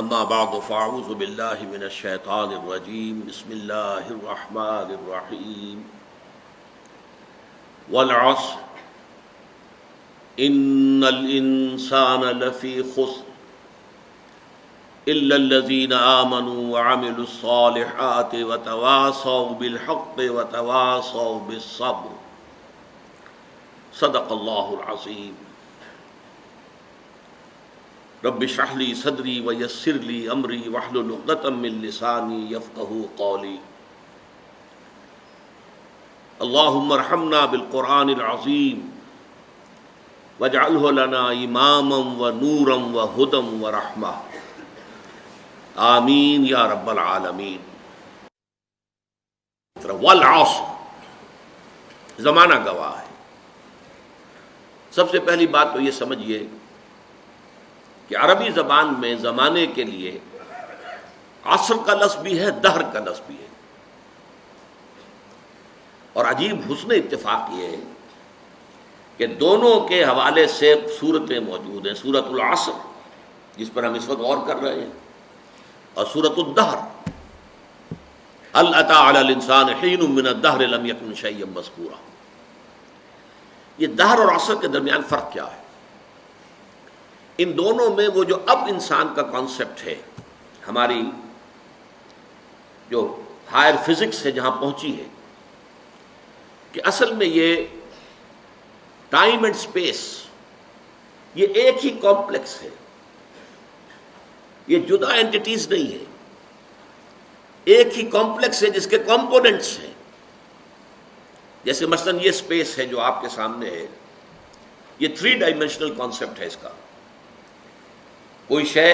اما بعد فاعوذ باللہ من الشیطان الرجیم بسم اللہ الرحمن الرحیم والعصر ان الانسان لفی خسر الا الذین آمنوا وعملوا الصالحات وتواصوا بالحق وتواصوا بالصبر صدق اللہ العظیم رب اشرح لی صدری ویسر لی امری واحلل عقدۃ من لسانی یفقہوا قولی اللہم ارحمنا بالقرآن العظیم واجعلہ لنا اماما ونورا وہدی ورحمہ آمین یا رب العالمین۔ والعصر، زمانہ گواہ ہے۔ سب سے پہلی بات تو یہ سمجھیے کہ عربی زبان میں زمانے کے لیے عصر کا لفظ بھی ہے، دہر کا لفظ بھی ہے، اور عجیب حسن اتفاق یہ ہے کہ دونوں کے حوالے سے صورتیں موجود ہیں، سورۃ العصر جس پر ہم اس وقت غور کر رہے ہیں، اور سورۃ الدہر هل أتى على الإنسان حين من الدهر لم يكن شيئا مذكورا۔ یہ دہر اور عصر کے درمیان فرق کیا ہے؟ ان دونوں میں وہ جو اب انسان کا کانسیپٹ ہے، ہماری جو ہائر فزکس ہے جہاں پہنچی ہے، کہ اصل میں یہ ٹائم اینڈ سپیس یہ ایک ہی کمپلیکس ہے، یہ جدا اینٹیٹیز نہیں ہے، ایک ہی کمپلیکس ہے جس کے کمپوننٹس ہیں۔ جیسے مثلا یہ سپیس ہے جو آپ کے سامنے ہے، یہ 3 ڈائمینشنل کانسیپٹ ہے۔ اس کا کوئی شے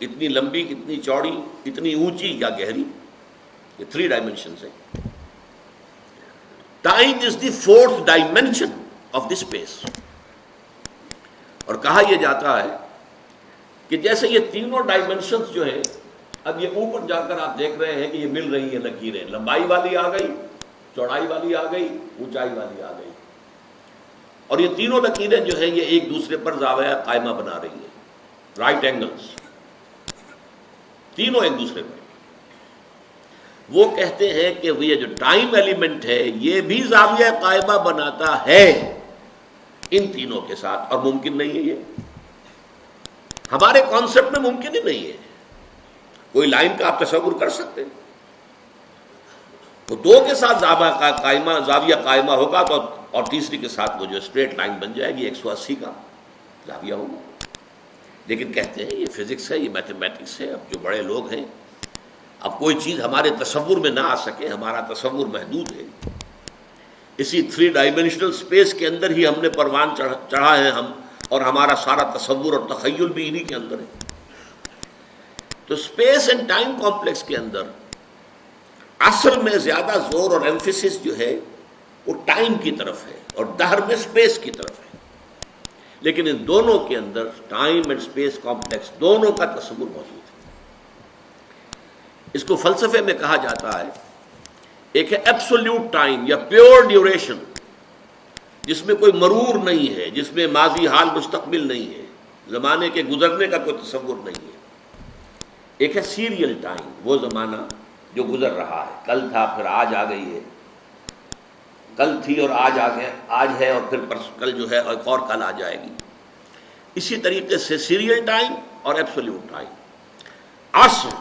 اتنی لمبی، اتنی چوڑی، اتنی اونچی یا گہری، یہ 3 ڈائمینشنز ہیں۔ Time is the 4th dimension of the space, اور کہا یہ جاتا ہے کہ جیسے یہ تینوں ڈائمینشنز جو ہیں، اب یہ اوپر جا کر آپ دیکھ رہے ہیں کہ یہ مل رہی ہیں لکیریں، لمبائی والی آ گئی، چوڑائی والی آ گئی، اونچائی والی آ گئی، اور یہ تینوں لکیریں جو ہیں یہ ایک دوسرے پر زاویہ قائمہ بنا رہی ہیں، رائٹ اینگلز، تینوں ایک دوسرے پر۔ وہ کہتے ہیں کہ یہ جو ٹائم ایلیمنٹ ہے یہ بھی زاویہ قائمہ بناتا ہے ان تینوں کے ساتھ، اور ممکن نہیں ہے، یہ ہمارے کانسیپٹ میں ممکن ہی نہیں ہے۔ کوئی لائن کا آپ تصور کر سکتے ہیں؟ تو 2 کے ساتھ زاویہ قائمہ ہوگا تو، اور تیسری کے ساتھ وہ جو اسٹریٹ لائن بن جائے گی، 180 کا زاویہ ہوگا۔ لیکن کہتے ہیں یہ فزکس ہے، یہ میتھمیٹکس ہے، اب جو بڑے لوگ ہیں، اب کوئی چیز ہمارے تصور میں نہ آ سکے، ہمارا تصور محدود ہے، اسی 3 ڈائمینشنل اسپیس کے اندر ہی ہم نے پروان چڑھا ہے ہم، اور ہمارا سارا تصور اور تخیل بھی انہی کے اندر ہے۔ تو اسپیس اینڈ ٹائم کمپلیکس کے اندر عصر میں زیادہ زور اور ایمفیسس جو ہے وہ ٹائم کی طرف ہے، اور دہر میں اسپیس کی طرف ہے، لیکن ان دونوں کے اندر ٹائم اینڈ اسپیس کمپلیکس دونوں کا تصور موجود ہے۔ اس کو فلسفے میں کہا جاتا ہے، ایک ہے ایبسولوٹ ٹائم یا پیور ڈیوریشن، جس میں کوئی مرور نہیں ہے، جس میں ماضی، حال، مستقبل نہیں ہے، زمانے کے گزرنے کا کوئی تصور نہیں ہے۔ ایک ہے سیریل ٹائم، وہ زمانہ جو گزر رہا ہے، کل تھا پھر آج آ گئی ہے، کل تھی اور آج آ گیا، آج ہے اور پھر کل جو ہے اور کل آ جائے گی۔ اسی طریقے سے سیریل ٹائم اور ایبسولوٹ ٹائم۔ عصر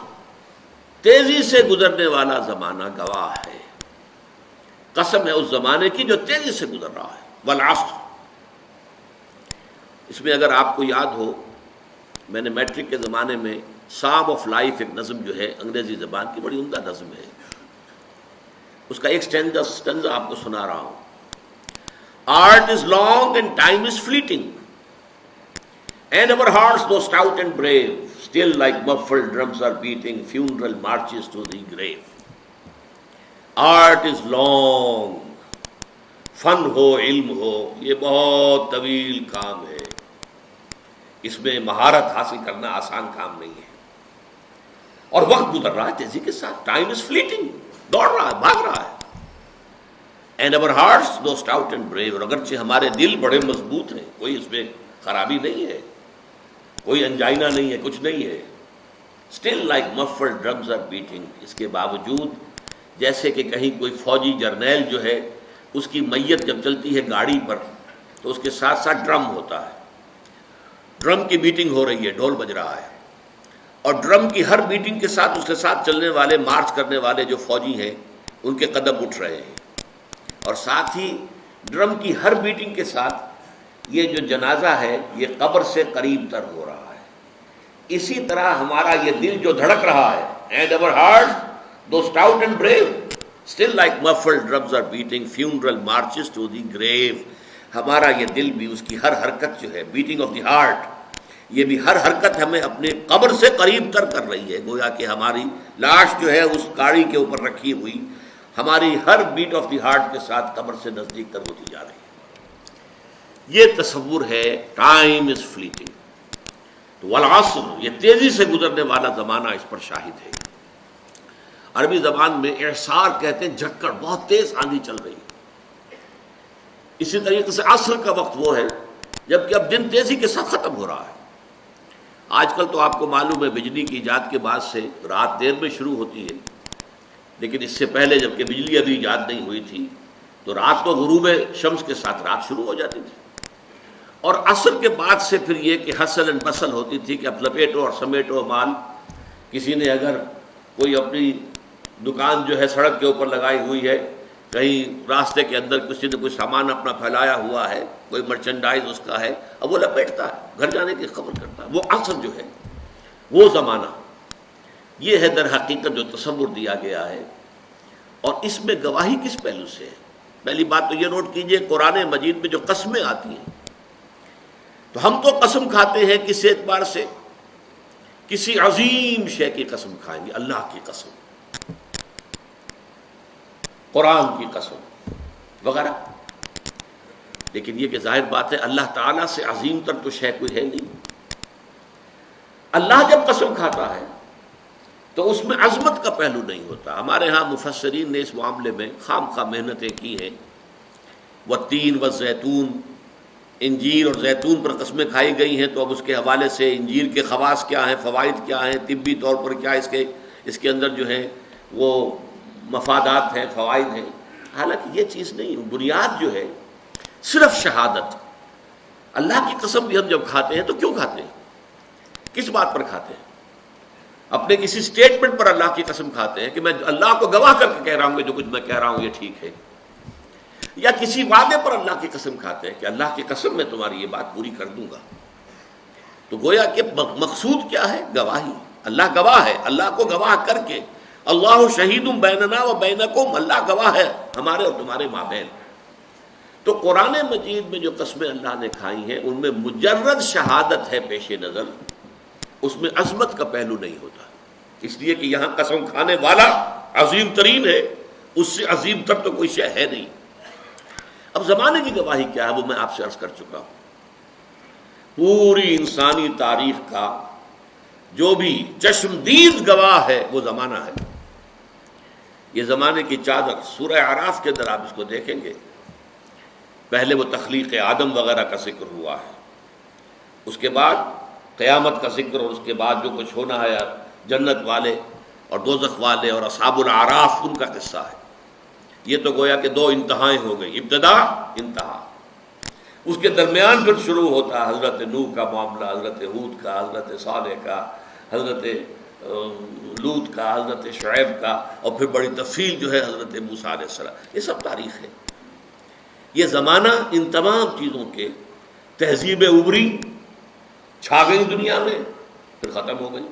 تیزی سے گزرنے والا زمانہ گواہ ہے، قسم ہے اس زمانے کی جو تیزی سے گزر رہا ہے۔ والعصر، اس میں اگر آپ کو یاد ہو، میں نے میٹرک کے زمانے میں سام آف لائف ایک نظم جو ہے انگریزی زبان کی بڑی عمدہ نظم ہے، اس کا ایک سٹینزا آپ کو سنا رہا ہوں۔ Art is long and time is fleeting and our hearts though stout and brave still like muffled drums are beating funeral marches to the grave۔ Art is long, فن ہو، علم ہو، یہ بہت طویل کام ہے، اس میں مہارت حاصل کرنا آسان کام نہیں ہے، اور وقت گزر رہا ہے تیزی کے ساتھ، ٹائم از فلیٹنگ، دوڑ رہا ہے، بھاگ رہا ہے۔ And our hearts though stout and brave، اور اگرچہ ہمارے دل بڑے مضبوط ہیں، کوئی اس میں خرابی نہیں ہے، کوئی انجائنا نہیں ہے، کچھ نہیں ہے، still like muffle drums are beating. اس کے باوجود جیسے کہ کہیں کوئی فوجی جرنیل جو ہے اس کی میت جب چلتی ہے گاڑی پر تو اس کے ساتھ ساتھ ڈرم ہوتا ہے, ڈرم کی بیٹنگ ہو رہی ہے, ڈھول بج رہا ہے, اور ڈرم کی ہر بیٹنگ کے ساتھ اس کے ساتھ چلنے والے, مارچ کرنے والے جو فوجی ہیں ان کے قدم اٹھ رہے ہیں, اور ساتھ ہی ڈرم کی ہر بیٹنگ کے ساتھ یہ جو جنازہ ہے یہ قبر سے قریب تر ہو رہا ہے. اسی طرح ہمارا یہ دل جو دھڑک رہا ہے, and our hearts, though stout and brave, still like muffled drums are beating funeral marches to the grave. ہمارا یہ دل بھی, اس کی ہر حرکت جو ہے, بیٹنگ آف دی ہارٹ, یہ بھی ہر حرکت ہمیں اپنے قبر سے قریب تر کر رہی ہے. گویا کہ ہماری لاش جو ہے اس گاڑی کے اوپر رکھی ہوئی ہماری ہر بیٹ آف دی ہارٹ کے ساتھ قبر سے نزدیک تر ہوتی جا رہی ہے. یہ تصور ہے ٹائم از فلیٹنگ. تو والعصر, یہ تیزی سے گزرنے والا زمانہ اس پر شاہد ہے. عربی زبان میں اعصار کہتے ہیں جھکڑ, بہت تیز آندھی چل رہی ہے. اسی طریقے سے عصر کا وقت وہ ہے جبکہ اب دن تیزی کے ساتھ ختم ہو رہا ہے. آج کل تو آپ کو معلوم ہے بجلی کی ایجاد کے بعد سے رات دیر میں شروع ہوتی ہے, لیکن اس سے پہلے جبکہ بجلی ابھی ایجاد نہیں ہوئی تھی تو رات کو غروب شمس کے ساتھ رات شروع ہو جاتی تھی. اور عصر کے بعد سے پھر یہ کہ حسل اینڈ بسل ہوتی تھی کہ اب لپیٹو اور سمیٹو مال. کسی نے اگر کوئی اپنی دکان جو ہے سڑک کے اوپر لگائی ہوئی ہے, کہیں راستے کے اندر کسی نے کوئی سامان اپنا پھیلایا ہوا ہے, کوئی مرچنڈائز اس کا ہے, اب وہ لپیٹتا ہے, گھر جانے کی خبر کرتا ہے. وہ عصر جو ہے وہ زمانہ, یہ ہے در حقیقت جو تصور دیا گیا ہے. اور اس میں گواہی کس پہلو سے ہے؟ پہلی بات تو یہ نوٹ کیجئے, قرآن مجید میں جو قسمیں آتی ہیں تو ہم تو قسم کھاتے ہیں کس اعتبار سے, کسی عظیم شے کی قسم کھائیں گے, اللہ کی قسم, قرآن کی قسم وغیرہ. لیکن یہ کہ ظاہر بات ہے اللہ تعالیٰ سے عظیم تر تو شے کوئی ہے نہیں. اللہ جب قسم کھاتا ہے تو اس میں عظمت کا پہلو نہیں ہوتا. ہمارے ہاں مفسرین نے اس معاملے میں خام خواہ محنتیں کی ہیں. والتین والزیتون, انجیر اور زیتون پر قسمیں کھائی گئی ہیں, تو اب اس کے حوالے سے انجیر کے خواص کیا ہیں, فوائد کیا ہیں, طبی طور پر کیا اس کے اندر جو ہے وہ مفادات ہیں, فوائد ہیں. حالانکہ یہ چیز نہیں, بنیاد جو ہے صرف شہادت. اللہ کی قسم بھی ہم جب کھاتے ہیں تو کیوں کھاتے ہیں, کس بات پر کھاتے ہیں؟ اپنے کسی سٹیٹمنٹ پر اللہ کی قسم کھاتے ہیں کہ میں اللہ کو گواہ کر کے کہہ رہا ہوں کہ جو کچھ میں کہہ رہا ہوں یہ ٹھیک ہے, یا کسی وعدے پر اللہ کی قسم کھاتے ہیں کہ اللہ کی قسم میں تمہاری یہ بات پوری کر دوں گا. تو گویا کہ مقصود کیا ہے؟ گواہی. اللہ گواہ ہے, اللہ کو گواہ کر کے, اللہ شہید بیننا و بینکم, اللہ گواہ ہے ہمارے اور تمہارے مابین. تو قرآن مجید میں جو قسمیں اللہ نے کھائی ہیں ان میں مجرد شہادت ہے پیش نظر, اس میں عظمت کا پہلو نہیں ہوتا. اس لیے کہ یہاں قسم کھانے والا عظیم ترین ہے, اس سے عظیم تر تو کوئی شے ہے نہیں. اب زمانے کی گواہی کیا ہے وہ میں آپ سے عرض کر چکا ہوں. پوری انسانی تاریخ کا جو بھی چشمدید گواہ ہے وہ زمانہ ہے. یہ زمانے کی چادر سورہ اعراف کے اندر آپ اس کو دیکھیں گے. پہلے وہ تخلیق آدم وغیرہ کا ذکر ہوا ہے, اس کے بعد قیامت کا ذکر, اور اس کے بعد جو کچھ ہونا ہے جنت والے اور دوزخ والے اور اصحاب الاعراف ان کا قصہ ہے. یہ تو گویا کہ دو انتہائیں ہو گئی, ابتدا انتہا. اس کے درمیان پھر شروع ہوتا ہے حضرت نوح کا معاملہ, حضرت ہود کا, حضرت صالح کا, حضرت لوط کا, حضرت شعیب کا, اور پھر بڑی تفصیل جو ہے حضرت موسیٰ علیہ السلام. یہ سب تاریخ ہے. یہ زمانہ ان تمام چیزوں کے تہذیب ابری چھا گئی دنیا میں, پھر ختم ہو گئی.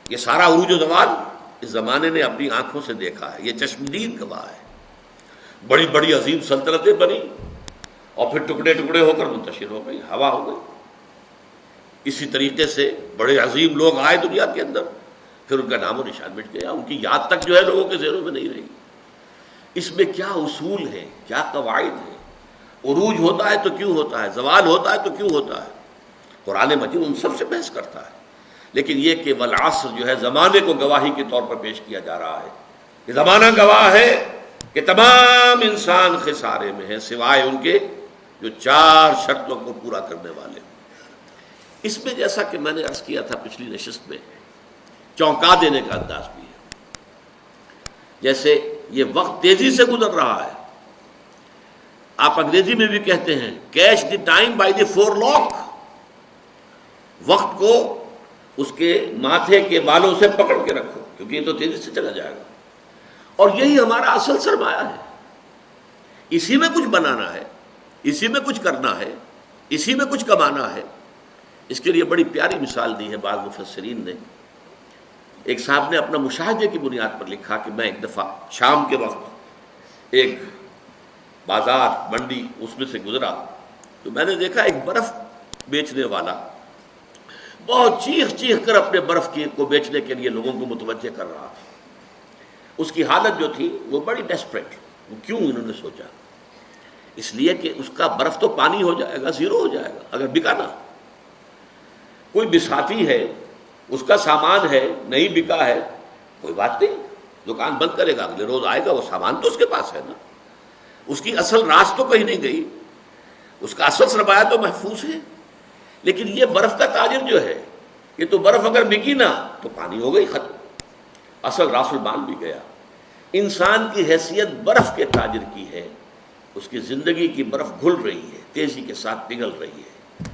یہ سارا عروج و زوال اس زمانے نے اپنی آنکھوں سے دیکھا ہے. یہ چشمدید گواہ ہے. بڑی بڑی عظیم سلطنتیں بنی اور پھر ٹکڑے ٹکڑے ہو کر منتشر ہو گئی, ہوا ہو گئی. اسی طریقے سے بڑے عظیم لوگ آئے دنیا کے اندر, پھر ان کا نام و نشان مٹ گیا, ان کی یاد تک جو ہے لوگوں کے ذہنوں میں نہیں رہی. اس میں کیا اصول ہیں, کیا قواعد ہیں. عروج ہوتا ہے تو کیوں ہوتا ہے, زوال ہوتا ہے تو کیوں ہوتا ہے. قرآن مجید ان سب سے بحث کرتا ہے. لیکن یہ کہ والعصر جو ہے زمانے کو گواہی کے طور پر پیش کیا جا رہا ہے کہ زمانہ گواہ ہے کہ تمام انسان خسارے میں ہیں سوائے ان کے جو 4 شرطوں کو پورا کرنے والے. اس میں جیسا کہ میں نے عرض کیا تھا پچھلی نشست میں چونکا دینے کا انداز بھی ہے۔ جیسے یہ وقت تیزی سے گزر رہا ہے، آپ انگریزی میں بھی کہتے ہیں catch the time by the forelock, وقت کو اس کے ماتھے کے بالوں سے پکڑ کے رکھو، کیونکہ یہ تو تیزی سے چلا جائے گا۔ اور یہی ہمارا اصل سرمایہ ہے، اسی میں کچھ بنانا ہے، اسی میں کچھ کرنا ہے، اسی میں کچھ کمانا ہے۔ اس کے لیے بڑی پیاری مثال دی ہے بعض مفسرین نے۔ ایک صاحب نے اپنا مشاہدے کی بنیاد پر لکھا کہ میں ایک دفعہ شام کے وقت ایک بازار منڈی اس میں سے گزرا تو میں نے دیکھا ایک برف بیچنے والا بہت چیخ چیخ کر اپنے برف کو بیچنے کے لیے لوگوں کو متوجہ کر رہا تھا۔ اس کی حالت جو تھی وہ بڑی ڈیسپریٹ۔ وہ کیوں انہوں نے سوچا؟ اس لیے کہ اس کا برف تو پانی ہو جائے گا، زیرو ہو جائے گا اگر بکا نہ۔ کوئی بساتی ہے، اس کا سامان ہے، نہیں بکا ہے، کوئی بات نہیں، دکان بند کرے گا، اگلے روز آئے گا، وہ سامان تو اس کے پاس ہے نا، اس کی اصل راس تو کہیں نہیں گئی، اس کا اصل سرمایہ تو محفوظ ہے۔ لیکن یہ برف کا تاجر جو ہے، یہ تو برف اگر بکی نہ تو پانی ہو گئی، ختم، اصل راس المال بھی گیا۔ انسان کی حیثیت برف کے تاجر کی ہے، اس کی زندگی کی برف گھل رہی ہے، تیزی کے ساتھ پگھل رہی ہے،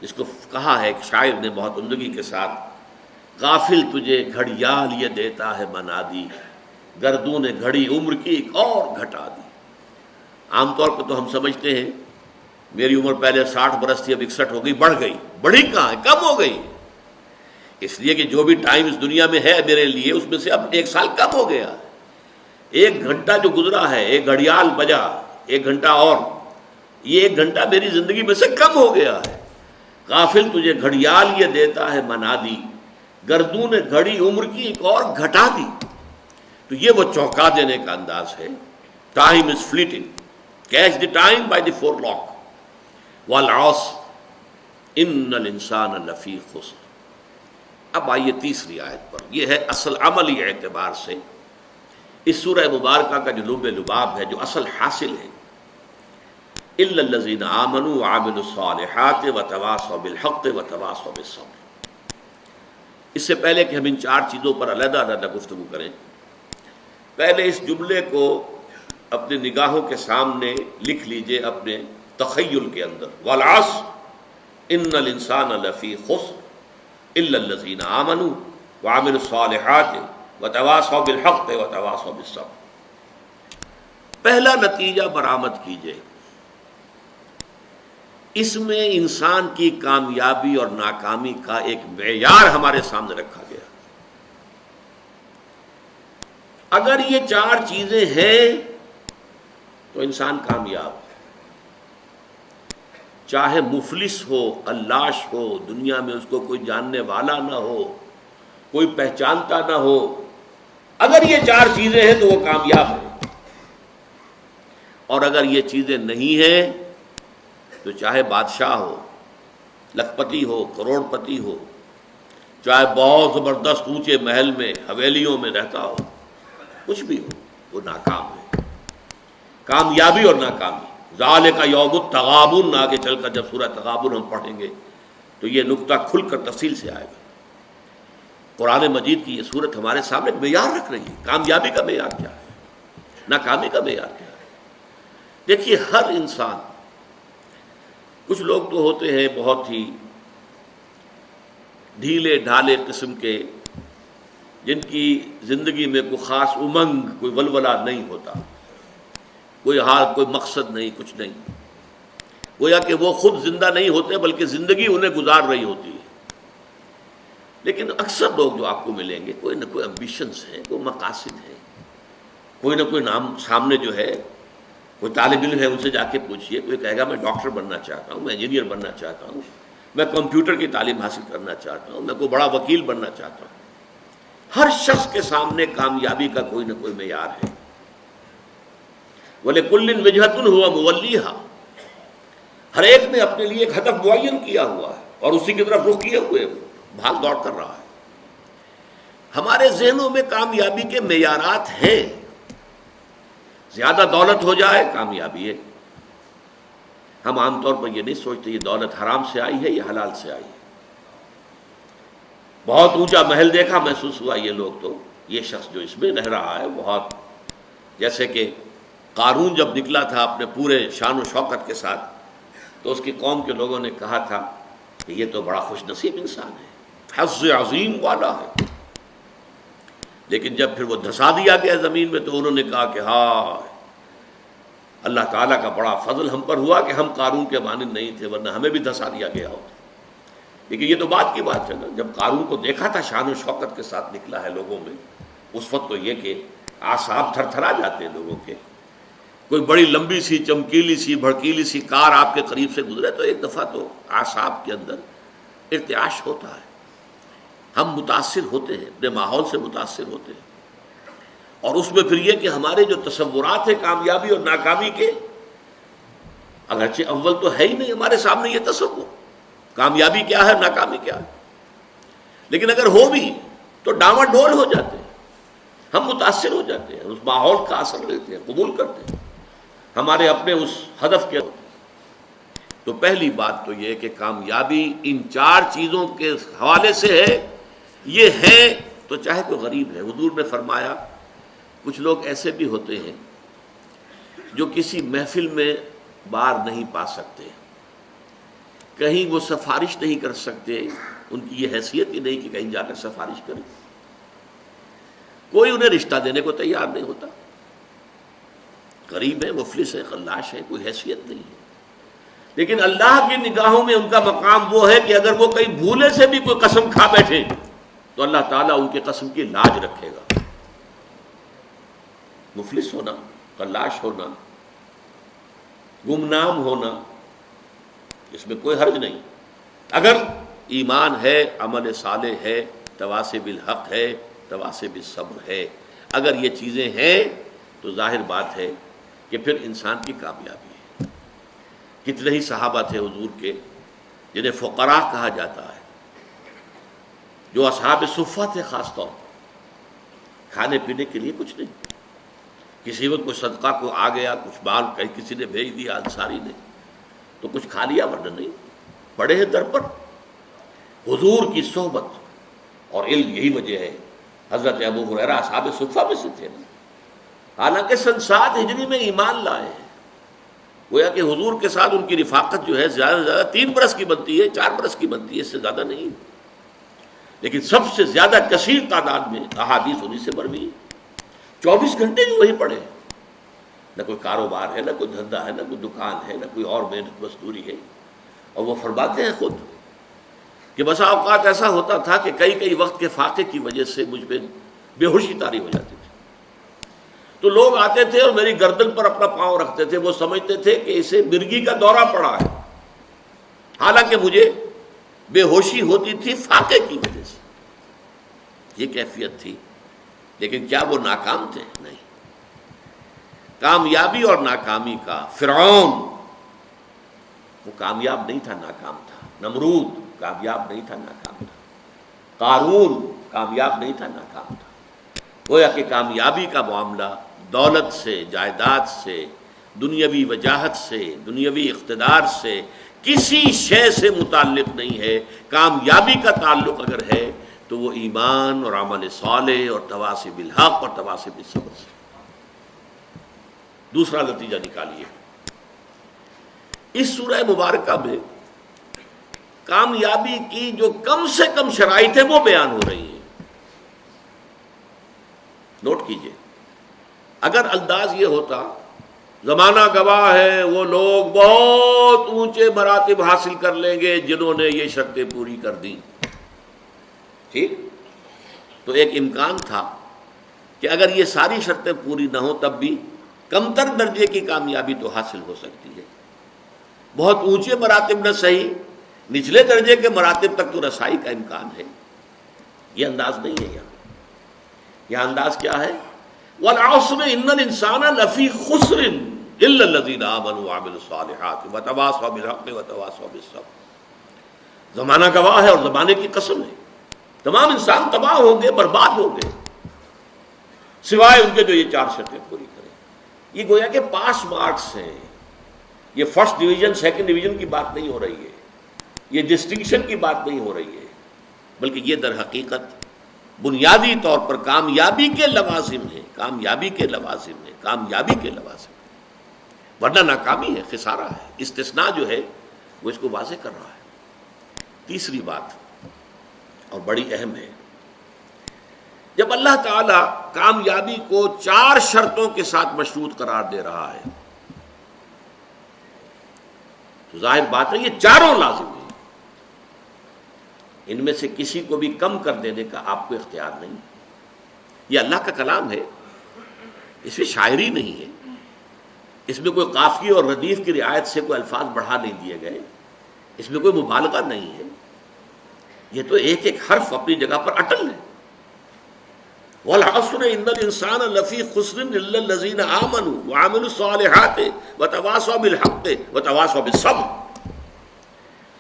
جس کو کہا ہے ایک شاعر نے بہت عمدگی کے ساتھ، غافل تجھے گھڑیال یہ دیتا ہے منادی، گردون گھڑی عمر کی ایک اور گھٹا دی۔ عام طور پہ تو ہم سمجھتے ہیں میری عمر پہلے 60 برس تھی، اب 61 ہو گئی، بڑھ گئی، بڑھی کہاں ہے، کم ہو گئی، اس لیے کہ جو بھی ٹائم اس دنیا میں ہے میرے لیے اس میں سے اب 1 سال کم ہو گیا۔ 1 گھنٹہ جو گزرا ہے، ایک گھڑیال بجا، 1 گھنٹہ اور، یہ 1 گھنٹہ میری زندگی میں سے کم ہو گیا ہے۔ غافل تجھے گھڑیال یہ دیتا ہے منادی، گردون گھڑی عمر کی ایک اور گھٹا دی۔ تو یہ وہ چونکا دینے کا انداز ہے۔ Time is fleeting, catch the time by the forelock, والعصر ان الانسان لفی خسر۔ اب آئیے تیسری آیت پر، یہ ہے اصل عملی اعتبار سے اس سورہ مبارکہ کا جو لب لباب ہے، جو اصل حاصل ہے، الا الذین آمنوا وعملوا الصالحات وتواصوا بالحق وتواصوا بالصبر۔ اس سے پہلے کہ ہم ان 4 چیزوں پر علیحدہ علیحدہ گفتگو کریں، پہلے اس جملے کو اپنی نگاہوں کے سامنے لکھ لیجئے، اپنے تخیل کے اندر، والعصر ان الانسان لفی خسر الا الذین آمنوا وعملوا الصالحات وتواصوا بالحق وتواصوا بالصبر۔ پہلا نتیجہ برآمد کیجئے، اس میں انسان کی کامیابی اور ناکامی کا ایک معیار ہمارے سامنے رکھا گیا۔ اگر یہ 4 چیزیں ہیں تو انسان کامیاب ہے، چاہے مفلس ہو، علاش ہو، دنیا میں اس کو کوئی جاننے والا نہ ہو، کوئی پہچانتا نہ ہو، اگر یہ 4 چیزیں ہیں تو وہ کامیاب ہے۔ اور اگر یہ چیزیں نہیں ہیں تو چاہے بادشاہ ہو، لکھپتی ہو، کروڑ پتی ہو، چاہے بہت زبردست اونچے محل میں حویلیوں میں رہتا ہو، کچھ بھی ہو، وہ ناکام ہے۔ کامیابی اور ناکامی، ذالک یوم التغابن، آگے چل کر جب سورہ تغابن ہم پڑھیں گے تو یہ نقطہ کھل کر تفصیل سے آئے گا۔ قرآن مجید کی یہ صورت ہمارے سامنے معیار رکھ رہی ہے، کامیابی کا معیار کیا ہے، ناکامی کا معیار کیا ہے۔ دیکھیے ہر انسان، کچھ لوگ تو ہوتے ہیں بہت ہی ڈھیلے ڈھالے قسم کے، جن کی زندگی میں کوئی خاص امنگ، کوئی ولولہ نہیں ہوتا، کوئی حال، کوئی مقصد نہیں، کچھ نہیں، گویا کہ وہ خود زندہ نہیں ہوتے بلکہ زندگی انہیں گزار رہی ہوتی ہے۔ لیکن اکثر لوگ جو آپ کو ملیں گے، کوئی نہ کوئی امبیشنز ہیں، کوئی مقاصد ہیں، کوئی نہ کوئی نام سامنے جو ہے، کوئی طالب علم ہے ان سے جا کے پوچھئے، کوئی کہے گا میں ڈاکٹر بننا چاہتا ہوں، میں انجینئر بننا چاہتا ہوں، میں کمپیوٹر کی تعلیم حاصل کرنا چاہتا ہوں، میں کوئی بڑا وکیل بننا چاہتا ہوں۔ ہر شخص کے سامنے کامیابی کا کوئی نہ کوئی معیار ہے۔ وَلِكُلٍّ وِجْهَةٌ هُوَ مُوَلِّيهَا، ہر ایک نے اپنے لیے ایک ہدف معین کیا ہوا ہے اور اسی کی طرف رخ کیے ہوئے بھاگ دوڑ کر رہا ہے۔ ہمارے ذہنوں میں کامیابی کے معیارات ہیں۔ زیادہ دولت ہو جائے کامیابی ہے، ہم عام طور پر یہ نہیں سوچتے یہ دولت حرام سے آئی ہے یا حلال سے آئی ہے۔ بہت اونچا محل دیکھا محسوس ہوا یہ لوگ تو یہ شخص جو اس میں رہ رہا ہے بہت، جیسے کہ قارون جب نکلا تھا اپنے پورے شان و شوکت کے ساتھ تو اس کی قوم کے لوگوں نے کہا تھا کہ یہ تو بڑا خوش نصیب انسان ہے، حظ عظیم والا ہے، لیکن جب پھر وہ دھسا دیا گیا زمین میں تو انہوں نے کہا کہ ہاں اللہ تعالیٰ کا بڑا فضل ہم پر ہوا کہ ہم قارون کے مانند نہیں تھے، ورنہ ہمیں بھی دھسا دیا گیا ہوتا۔ لیکن یہ تو بات کی بات ہے نا، جب قارون کو دیکھا تھا شان و شوکت کے ساتھ نکلا ہے لوگوں میں، اس وقت تو یہ کہ اعصاب تھر تھرا جاتے ہیں لوگوں کے۔ کوئی بڑی لمبی سی چمکیلی سی بھڑکیلی سی کار آپ کے قریب سے گزرے تو ایک دفعہ تو اعصاب کے اندر ارتعاش ہوتا ہے، ہم متاثر ہوتے ہیں، اپنے ماحول سے متاثر ہوتے ہیں، اور اس میں پھر یہ کہ ہمارے جو تصورات ہیں کامیابی اور ناکامی کے، اگرچہ اول تو ہے ہی نہیں ہمارے سامنے یہ تصور کامیابی کیا ہے ناکامی کیا ہے، لیکن اگر ہو بھی تو ڈاواں ڈول ہو جاتے ہیں، ہم متاثر ہو جاتے ہیں، اس ماحول کا اثر لیتے ہیں، قبول کرتے ہیں، ہمارے اپنے اس ہدف کے ہوتے ہیں۔ تو پہلی بات تو یہ کہ کامیابی ان چار چیزوں کے حوالے سے ہے، یہ ہے تو چاہے کوئی غریب ہے۔ حضور نے فرمایا کچھ لوگ ایسے بھی ہوتے ہیں جو کسی محفل میں بار نہیں پا سکتے، کہیں وہ سفارش نہیں کر سکتے، ان کی یہ حیثیت ہی نہیں کہ کہیں جا کر سفارش کریں، کوئی انہیں رشتہ دینے کو تیار نہیں ہوتا، غریب ہے، مفلس ہے، خلاش ہے، کوئی حیثیت نہیں ہے، لیکن اللہ کی نگاہوں میں ان کا مقام وہ ہے کہ اگر وہ کہیں بھولے سے بھی کوئی قسم کھا بیٹھے تو اللہ تعالیٰ ان کے قسم کی لاج رکھے گا۔ مفلس ہونا، خلاش ہونا، گمنام ہونا، اس میں کوئی حرج نہیں، اگر ایمان ہے، عمل صالح ہے، تواصی بالحق ہے، تواصی بالصبر ہے، اگر یہ چیزیں ہیں تو ظاہر بات ہے کہ پھر انسان کی کامیابی ہے۔ کتنے ہی صحابہ تھے حضور کے جنہیں فقراء کہا جاتا ہے، جو اصحاب صفہ تھے، خاص طور پر کھانے پینے کے لیے کچھ نہیں، کسی وقت کوئی صدقہ کو آ گیا، کچھ مال کہیں کسی نے بھیج دیا انصاری نے تو کچھ کھا لیا، ورنہ نہیں، پڑے ہیں در پر۔ حضور کی صحبت اور علم یہی وجہ ہے، حضرت ابو ہریرہ اصحاب صفہ میں سے تھے نا، حالانکہ سن 7 ہجری میں ایمان لائے ہیں، گویا کہ حضور کے ساتھ ان کی رفاقت جو ہے زیادہ سے زیادہ 3 برس کی بنتی ہے، 4 برس کی بنتی ہے، اس سے زیادہ نہیں، لیکن سب سے زیادہ کثیر تعداد میں احادیث انہی سے مروی ہے۔ 24 گھنٹے جو وہی پڑے، نہ کوئی کاروبار ہے، نہ کوئی دھندا ہے، نہ کوئی دکان ہے، نہ کوئی اور محنت مزدوری ہے، اور وہ فرماتے ہیں خود کہ بسا اوقات ایسا ہوتا تھا کہ کئی وقت کے فاقے کی وجہ سے مجھ پہ بے ہوشی طاری ہو جاتی تھی، تو لوگ آتے تھے اور میری گردن پر اپنا پاؤں رکھتے تھے، وہ سمجھتے تھے کہ اسے مرگی کا دورہ پڑا ہے، حالانکہ مجھے بے ہوشی ہوتی تھی فاقے کی وجہ سے، یہ کیفیت تھی۔ لیکن کیا وہ ناکام تھے؟ نہیں۔ کامیابی اور ناکامی کا، فرعون وہ کامیاب نہیں تھا، ناکام تھا، نمرود کامیاب نہیں تھا، ناکام تھا، قارون کامیاب نہیں تھا، ناکام تھا۔ گویا کہ کامیابی کا معاملہ دولت سے، جائیداد سے، دنیاوی وجاہت سے، دنیاوی اقتدار سے، کسی شے سے متعلق نہیں ہے۔ کامیابی کا تعلق اگر ہے تو وہ ایمان اور عمل صالح اور تواصی بالحق اور تواصی بالصبر سے۔ دوسرا نتیجہ نکالیے، اس سورہ مبارکہ میں کامیابی کی جو کم سے کم شرائط ہیں وہ بیان ہو رہی ہیں۔ نوٹ کیجئے، اگر انداز یہ ہوتا زمانہ گواہ ہے وہ لوگ بہت اونچے مراتب حاصل کر لیں گے جنہوں نے یہ شرطیں پوری کر دیں، ٹھیک، تو ایک امکان تھا کہ اگر یہ ساری شرطیں پوری نہ ہوں تب بھی کمتر درجے کی کامیابی تو حاصل ہو سکتی ہے، بہت اونچے مراتب نہ صحیح، نچلے درجے کے مراتب تک تو رسائی کا امکان ہے۔ یہ انداز نہیں ہے یہاں انداز کیا ہے؟ وَالْعَصْرِ إِنَّ الْإِنسَانَ لَفِي خُسْرٍ إِلَّا الَّذِينَ آمَنُوا وَعَمِلُوا الصَّالِحَاتِ وَتَوَاصَوْا بِالْحَقِّ وَتَوَاصَوْا بِالصَّبْرِ۔ زمانہ گواہ ہے اور زمانے کی قسم ہے، تمام انسان تباہ ہوں گے، برباد ہوں گے، سوائے ان کے جو یہ 4 شرطیں پوری کریں۔ یہ گویا کہ پاس مارکس ہیں، یہ فرسٹ ڈویژن سیکنڈ ڈویژن کی بات نہیں ہو رہی ہے، یہ ڈسٹنکشن کی بات نہیں ہو رہی ہے، بلکہ یہ در حقیقت بنیادی طور پر کامیابی کے لوازم ہیں، کامیابی کے لوازم ہیں، کامیابی کے لوازم ہیں، ورنہ ناکامی ہے، خسارہ ہے۔ استثناء جو ہے وہ اس کو واضح کر رہا ہے۔ تیسری بات اور بڑی اہم ہے، جب اللہ تعالیٰ کامیابی کو 4 شرطوں کے ساتھ مشروط قرار دے رہا ہے تو ظاہر بات ہے یہ چاروں لازم ہیں، ان میں سے کسی کو بھی کم کر دینے کا آپ کو اختیار نہیں۔ یہ اللہ کا کلام ہے، اس میں شاعری نہیں ہے، اس میں کوئی قافیے اور ردیف کی رعایت سے کوئی الفاظ بڑھا نہیں دیے گئے، اس میں کوئی مبالغہ نہیں ہے، یہ تو ایک ایک حرف اپنی جگہ پر اٹل ہے۔ وَالْعَصْرِ إِنَّ الْإِنسَانَ لَفِي خُسْرٍ إِلَّا الَّذِينَ آمَنُوا وَعَمِلُوا الصَّالِحَاتِ وَتَوَاصَوْا بِالْحَقِّ وَتَوَاصَوْا بِالصَّبْرِ،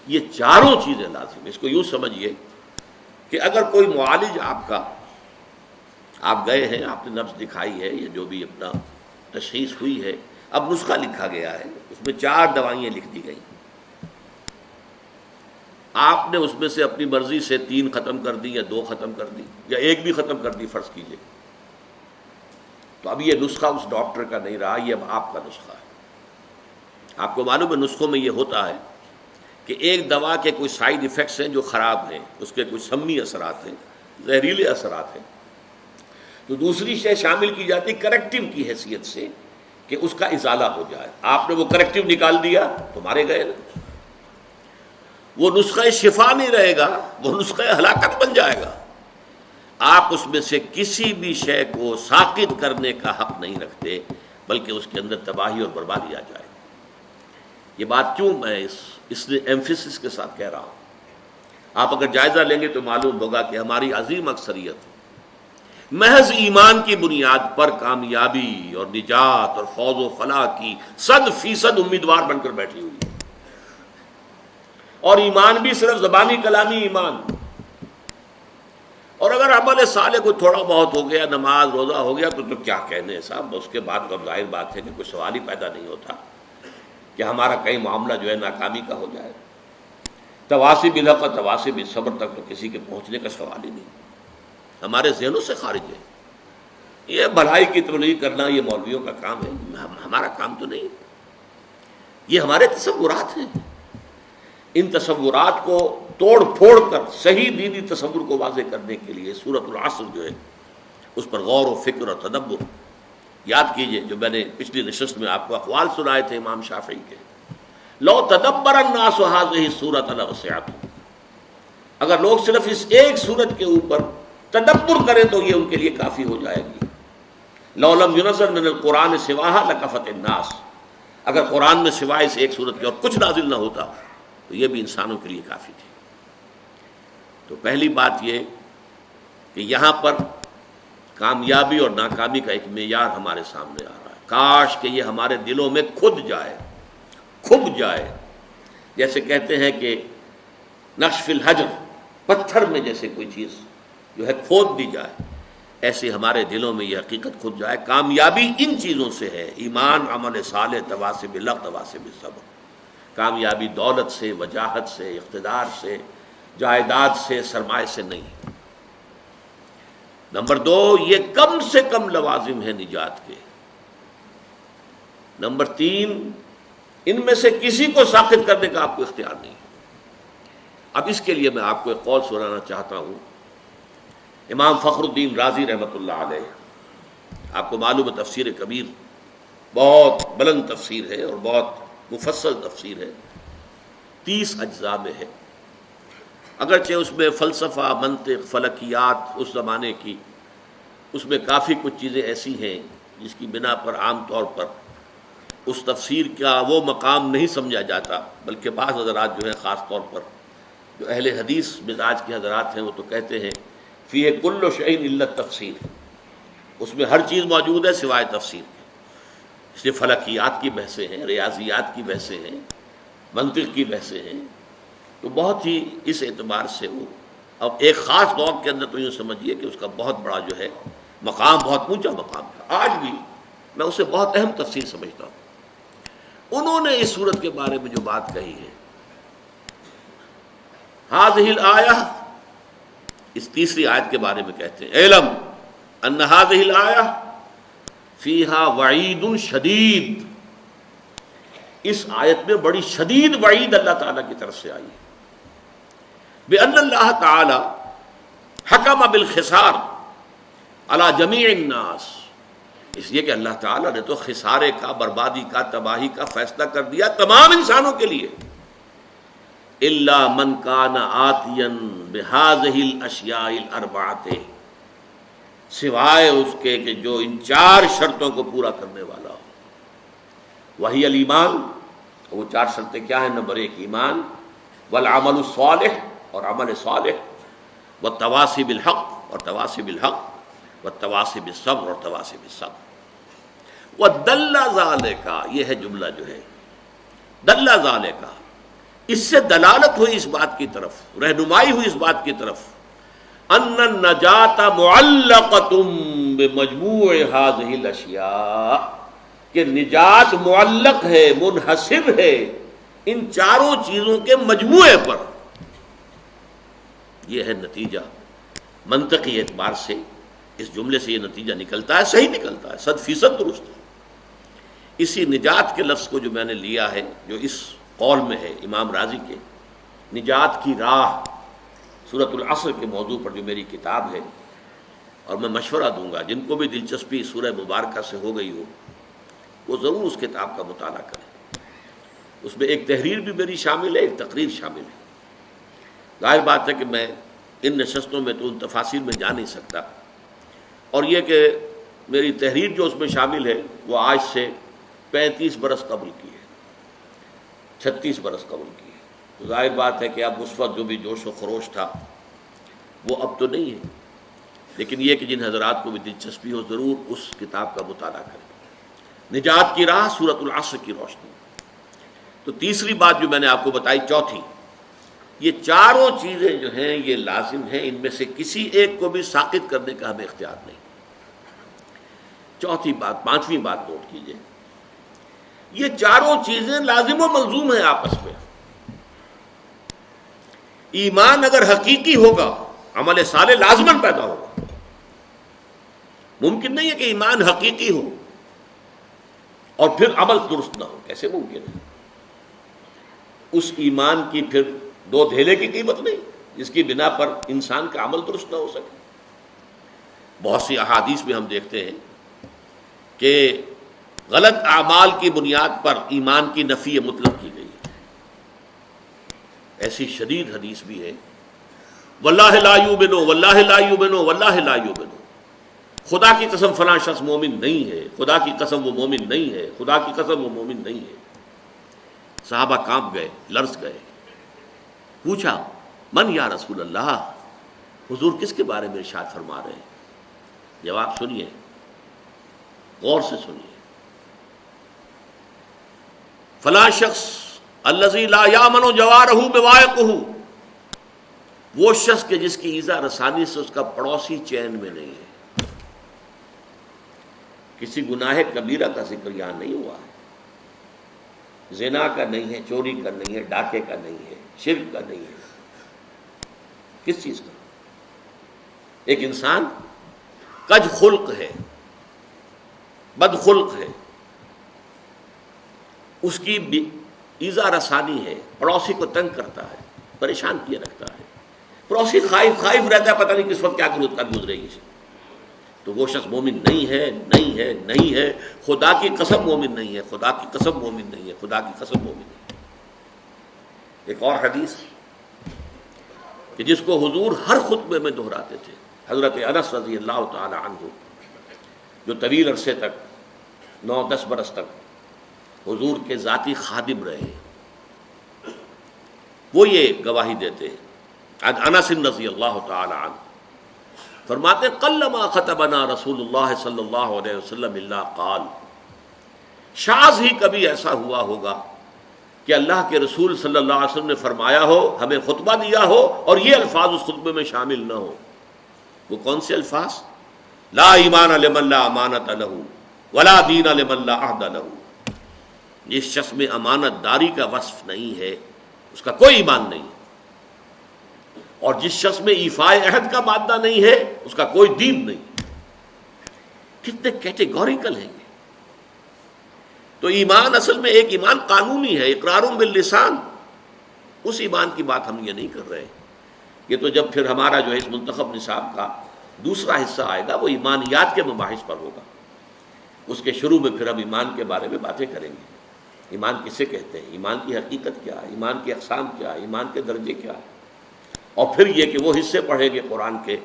یہ چاروں چیزیں لازم ہیں۔ اس کو یوں سمجھیے کہ اگر کوئی معالج آپ گئے ہیں، آپ نے نبض دکھائی ہے، یا جو بھی اپنا تشخیص ہوئی ہے، اب نسخہ لکھا گیا ہے، اس میں 4 دوائیں لکھ دی گئیں، آپ نے اس میں سے اپنی مرضی سے 3 ختم کر دی یا 2 ختم کر دی یا 1 بھی ختم کر دی فرض کیجئے، تو اب یہ نسخہ اس ڈاکٹر کا نہیں رہا، یہ اب آپ کا نسخہ ہے۔ آپ کو معلوم ہے نسخوں میں یہ ہوتا ہے کہ ایک دوا کے کوئی سائیڈ ایفیکٹس ہیں جو خراب ہیں، اس کے کچھ سمی اثرات ہیں، زہریلے اثرات ہیں، تو دوسری شے شامل کی جاتی کریکٹیو کی حیثیت سے کہ اس کا ازالہ ہو جائے۔ آپ نے وہ کریکٹیو نکال دیا تو مارے گئے، وہ نسخہ شفا نہیں رہے گا، وہ نسخہ ہلاکت بن جائے گا۔ آپ اس میں سے کسی بھی شے کو ساقط کرنے کا حق نہیں رکھتے، بلکہ اس کے اندر تباہی اور بربادی آ جائے۔ یہ بات کیوں میں اس ایمفیسس کے ساتھ کہہ رہا ہوں؟ آپ اگر جائزہ لیں گے تو معلوم ہوگا کہ ہماری عظیم اکثریت محض ایمان کی بنیاد پر کامیابی اور نجات اور فوز و فلاح کی 100% امیدوار بن کر بیٹھی ہوئی ہے، اور ایمان بھی صرف زبانی کلامی ایمان، اور اگر عمل صالح کو تھوڑا بہت ہو گیا، نماز روزہ ہو گیا تو کیا کہنے صاحب، اس کے بعد تو ظاہر بات ہے کہ کوئی سوال ہی پیدا نہیں ہوتا کہ ہمارا کئی معاملہ جو ہے ناکامی کا ہو جائے۔ تواصی بالحق اور تواصی بالصبر تک تو کسی کے پہنچنے کا سوال ہی نہیں، ہمارے ذہنوں سے خارج ہے۔ یہ بھلائی کی تبلیغ کرنا یہ مولویوں کا کام ہے، ہمارا کام تو نہیں، یہ ہمارے تصورات ہیں۔ ان تصورات کو توڑ پھوڑ کر صحیح دینی تصور کو واضح کرنے کے لیے سورۃ العصر جو ہے اس پر غور و فکر اور تدبر۔ یاد کیجئے جو میں نے پچھلی نشست میں آپ کو اقوال سنائے تھے امام شافعی کے، لو تدبر الناس هذه السورۃ لوسعتهم، اگر لوگ صرف اس ایک سورت کے اوپر تدبر کریں تو یہ ان کے لیے کافی ہو جائے گی۔ لو لم ينزل من القرآن سواها لکفت الناس، اگر قرآن میں سوائے اس ایک سورت کے اور کچھ نازل نہ ہوتا تو یہ بھی انسانوں کے لیے کافی تھی۔ تو پہلی بات یہ کہ یہاں پر کامیابی اور ناکامی کا ایک معیار ہمارے سامنے آ رہا ہے، کاش کہ یہ ہمارے دلوں میں کھب جائے، جیسے کہتے ہیں کہ نقش فی الحجر، پتھر میں جیسے کوئی چیز جو ہے کھود دی جائے، ایسے ہمارے دلوں میں یہ حقیقت کھد جائے۔ کامیابی ان چیزوں سے ہے، ایمان، عمل صالح، تواصی بالحق، تواصی بالصبر۔ کامیابی دولت سے، وجاہت سے، اقتدار سے، جائیداد سے، سرمایہ سے نہیں۔ نمبر 2، یہ کم سے کم لوازم ہیں نجات کے۔ نمبر 3، ان میں سے کسی کو ساقط کرنے کا آپ کو اختیار نہیں۔ اب اس کے لیے میں آپ کو ایک قول سنانا چاہتا ہوں، امام فخر الدین رازی رحمۃ اللہ علیہ، آپ کو معلوم ہے تفسیر کبیر بہت بلند تفسیر ہے اور بہت مفصل تفسیر ہے، 30 اجزاء میں ہے، اگرچہ اس میں فلسفہ، منطق، فلکیات اس زمانے کی، اس میں کافی کچھ چیزیں ایسی ہیں جس کی بنا پر عام طور پر اس تفسیر کا وہ مقام نہیں سمجھا جاتا، بلکہ بعض حضرات جو ہیں خاص طور پر جو اہل حدیث مزاج کے حضرات ہیں وہ تو کہتے ہیں فیہ کل شیء الا التفسیر، اس میں ہر چیز موجود ہے سوائے تفسیر کے۔ اس لیے فلکیات کی بحثیں ہیں، ریاضیات کی بحثیں ہیں، منطق کی بحثیں ہیں، تو بہت ہی اس اعتبار سے وہ اب ایک خاص دور کے اندر تو یوں سمجھیے کہ اس کا بہت بڑا جو ہے مقام، بہت اونچا مقام تھا، آج بھی میں اسے بہت اہم تفسیر سمجھتا ہوں۔ انہوں نے اس صورت کے بارے میں جو بات کہی ہے، هذه الآیہ اس تیسری آیت کے بارے میں کہتے ہیں اعلم ان هذه الآیہ فیہا وعید شدید، اس آیت میں بڑی شدید وعید اللہ تعالیٰ کی طرف سے آئی ہے. بأن اللہ تعالی حکم بالخسار علی جمیع الناس، اس لیے کہ اللہ تعالیٰ نے تو خسارے کا، بربادی کا، تباہی کا فیصلہ کر دیا تمام انسانوں کے لیے. الا من کان آتیا بہذہ الاشیاء الاربعۃ، سوائے اس کے کہ جو ان 4 شرطوں کو پورا کرنے والا ہو. وہی الایمان، وہ 4 شرطیں کیا ہیں؟ نمبر 1 ایمان، والعمل الصالح، اور عمل صالح، والتواصی بالحق، اور تواصی بالحق، والتواصی بالصبر، اور تواصی بالصبر. ودل ذالک، یہ ہے جملہ جو ہے دل ذالک، اس سے دلالت ہوئی اس بات کی طرف، رہنمائی ہوئی اس بات کی طرف، ان النجات معلقۃ بمجموع هذه الاشیاء، کہ نجات معلق ہے، منحصر ہے ان 4 چیزوں کے مجموعے پر. یہ ہے نتیجہ. منطقی اعتبار سے اس جملے سے یہ نتیجہ نکلتا ہے، صحیح نکلتا ہے، 100% درست ہے. اسی نجات کے لفظ کو جو میں نے لیا ہے، جو اس قول میں ہے امام راضی کے، نجات کی راہ، سورۃ العصر کے موضوع پر جو میری کتاب ہے، اور میں مشورہ دوں گا جن کو بھی دلچسپی سورہ مبارکہ سے ہو گئی ہو وہ ضرور اس کتاب کا مطالعہ کریں. اس میں ایک تحریر بھی میری شامل ہے، ایک تقریر شامل ہے. ظاہر بات ہے کہ میں ان نشستوں میں تو ان تفاصیل میں جا نہیں سکتا، اور یہ کہ میری تحریر جو اس میں شامل ہے وہ آج سے 35 برس قبل کی ہے، 36 برس قبل کی ہے. تو ظاہر بات ہے کہ اب اس وقت جو بھی جوش و خروش تھا وہ اب تو نہیں ہے، لیکن یہ کہ جن حضرات کو بھی دلچسپی ہو ضرور اس کتاب کا مطالعہ کریں. نجات کی راہ، سورۃ العصر کی روشنی. تو تیسری بات جو میں نے آپ کو بتائی، چوتھی، یہ 4 چیزیں جو ہیں یہ لازم ہیں، ان میں سے کسی ایک کو بھی ساقط کرنے کا ہمیں اختیار نہیں. چوتھی بات، 5ویں بات نوٹ کیجئے، یہ 4 چیزیں لازم و ملزوم ہیں آپس میں. ایمان اگر حقیقی ہوگا عمل صالح لازماً پیدا ہوگا. ممکن نہیں ہے کہ ایمان حقیقی ہو اور پھر عمل درست نہ ہو، کیسے ممکن ہے؟ اس ایمان کی پھر 2 دھیلے کی قیمت نہیں جس کی بنا پر انسان کا عمل درست نہ ہو سکے. بہت سی احادیث میں ہم دیکھتے ہیں کہ غلط اعمال کی بنیاد پر ایمان کی نفی مطلق کی گئی ہے. ایسی شدید حدیث بھی ہے، واللہ لا یؤمن، واللہ لا یؤمن، واللہ لا یؤمن، خدا کی قسم فلاں شخص مومن نہیں ہے، خدا کی قسم وہ مومن نہیں ہے، خدا کی قسم وہ مومن نہیں ہے. صحابہ کانپ گئے، لرز گئے. پوچھا من یا رسول اللہ، حضور کس کے بارے میں ارشاد فرما رہے ہیں؟ جواب سنیے، غور سے سنیے. فلاں شخص الذی لا یامن جوارہ بوائقہ، وہ شخص کہ جس کی ایذا رسانی سے اس کا پڑوسی چین میں نہیں ہے. کسی گناہ کبیرہ کا ذکر یہاں نہیں ہوا ہے، زنا کا نہیں ہے، چوری کا نہیں ہے، ڈاکے کا نہیں ہے، شرک کا نہیں ہے. کس چیز کا؟ ایک انسان کج خلق ہے، بد خلق ہے، اس کی ایذا رسانی ہے، پڑوسی کو تنگ کرتا ہے، پریشان کیے رکھتا ہے، پڑوسی خائف رہتا ہے، پتہ نہیں کس وقت کیا گزرے گی. تو وہ شخص مومن نہیں ہے، نہیں ہے، نہیں ہے. خدا کی قسم مومن نہیں ہے، خدا کی قسم مومن نہیں ہے، خدا کی قسم مومن نہیں ہے. ایک اور حدیث کہ جس کو حضور ہر خطبے میں دہراتے تھے، حضرت انس رضی اللہ تعالی عنہ جو طویل عرصے تک 9-10 برس تک حضور کے ذاتی خادم رہے، وہ یہ گواہی دیتے ہیں. انس رضی اللہ تعالی عنہ فرماتے قلما خطبنا رسول اللہ صلی اللہ علیہ وسلم الا قال، شاذ ہی کبھی ایسا ہوا ہوگا کہ اللہ کے رسول صلی اللہ علیہ وسلم نے فرمایا ہو، ہمیں خطبہ دیا ہو اور یہ الفاظ اس خطبے میں شامل نہ ہو. وہ کون سے الفاظ؟ لا ایمان لمن لا امانت لہ ولا دین لمن لا عہد لہ. جس شخص میں امانت داری کا وصف نہیں ہے اس کا کوئی ایمان نہیں. اور جس شخص میں ایفائے عہد کا مادہ نہیں ہے اس کا کوئی دین نہیں. کتنے کیٹیگوریکل ہیں یہ. تو ایمان اصل میں ایک ایمان قانونی ہے، اقرار باللسان. اس ایمان کی بات ہم یہ نہیں کر رہے. یہ تو جب پھر ہمارا جو ہے اس منتخب نصاب کا دوسرا حصہ آئے گا وہ ایمانیات کے مباحث پر ہوگا. اس کے شروع میں پھر ہم ایمان کے بارے میں باتیں کریں گے. ایمان کسے کہتے ہیں، ایمان کی حقیقت کیا ہے، ایمان کی اقسام کیا ہے، ایمان کے درجے کیا ہے. اور پھر یہ کہ وہ حصے پڑھیں گے قرآن کے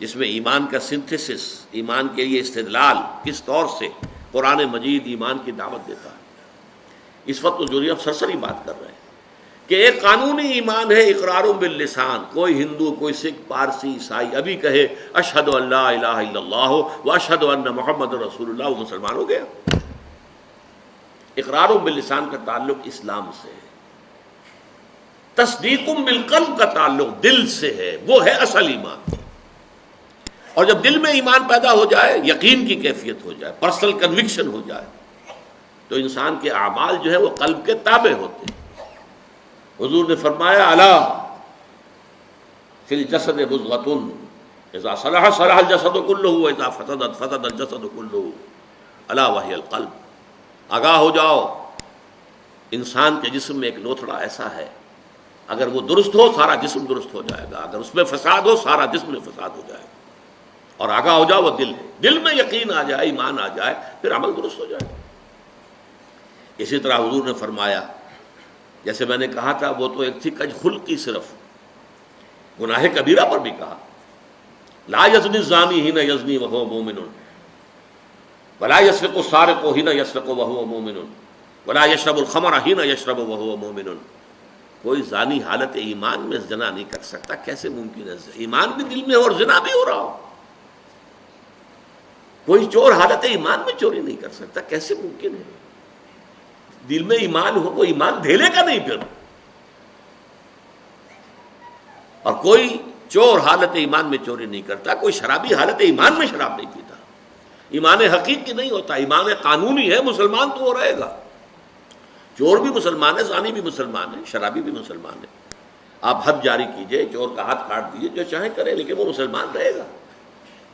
جس میں ایمان کا سنتھیسس، ایمان کے لیے استدلال کس طور سے قرآن مجید ایمان کی دعوت دیتا ہے. اس وقت تو جو ہم سرسری بات کر رہے ہیں کہ ایک قانونی ایمان ہے اقرار باللسان. کوئی ہندو، کوئی سکھ، پارسی، عیسائی ابھی کہے اشہد ان لا الہ الا اللہ و اشہد ان محمد رسول اللہ، وہ مسلمان ہو گیا. اقرار باللسان کا تعلق اسلام سے ہے. تصدیق بالقلب کا تعلق دل سے ہے، وہ ہے اصل ایمان. اور جب دل میں ایمان پیدا ہو جائے، یقین کی کیفیت ہو جائے، پرسنل کنوکشن ہو جائے، تو انسان کے اعمال جو ہے وہ قلب کے تابع ہوتے ہیں. حضور نے فرمایا الا فی الجسد مضغۃ اذا صلح صلح الجسد كلہ واذا فسدت فسد الجسد كلہ الا وہی القلب. آگاہ ہو جاؤ، انسان کے جسم میں ایک لوتھڑا ایسا ہے، اگر وہ درست ہو سارا جسم درست ہو جائے گا، اگر اس میں فساد ہو سارا جسم میں فساد ہو جائے گا. اور آگاہ ہو جاؤ وہ دل ہے. دل میں یقین آ جائے، ایمان آ جائے، پھر عمل درست ہو جائے. اسی طرح حضور نے فرمایا، جیسے میں نے کہا تھا وہ تو ایک تھی کج خلقی، صرف گناہ کبیرہ پر بھی کہا لا یزنی الزانی حین یزنی وہو مومن ولا یسرق السارق حین یسرق وہو مومن ولا یشرب الخمر حین یشرب وہو مومن. کوئی زانی حالت ایمان میں زنا نہیں کر سکتا. کیسے ممکن ہے؟ ایمان بھی دل میں ہو اور زنا بھی ہو رہا ہو. کوئی چور حالت ایمان میں چوری نہیں کر سکتا. کیسے ممکن ہے؟ دل میں ایمان ہو، وہ ایمان دھیلے کا نہیں پھر. اور کوئی چور حالت ایمان میں چوری نہیں کرتا، کوئی شرابی حالت ایمان میں شراب نہیں پیتا. ایمان حقیقی نہیں ہوتا، ایمان قانونی ہے. مسلمان تو وہ رہے گا. چور بھی مسلمان ہے، زانی بھی مسلمان ہے، شرابی بھی مسلمان ہے. آپ حد جاری کیجئے، چور کا ہاتھ کاٹ دیجئے، جو چاہے کرے، لیکن وہ مسلمان رہے گا.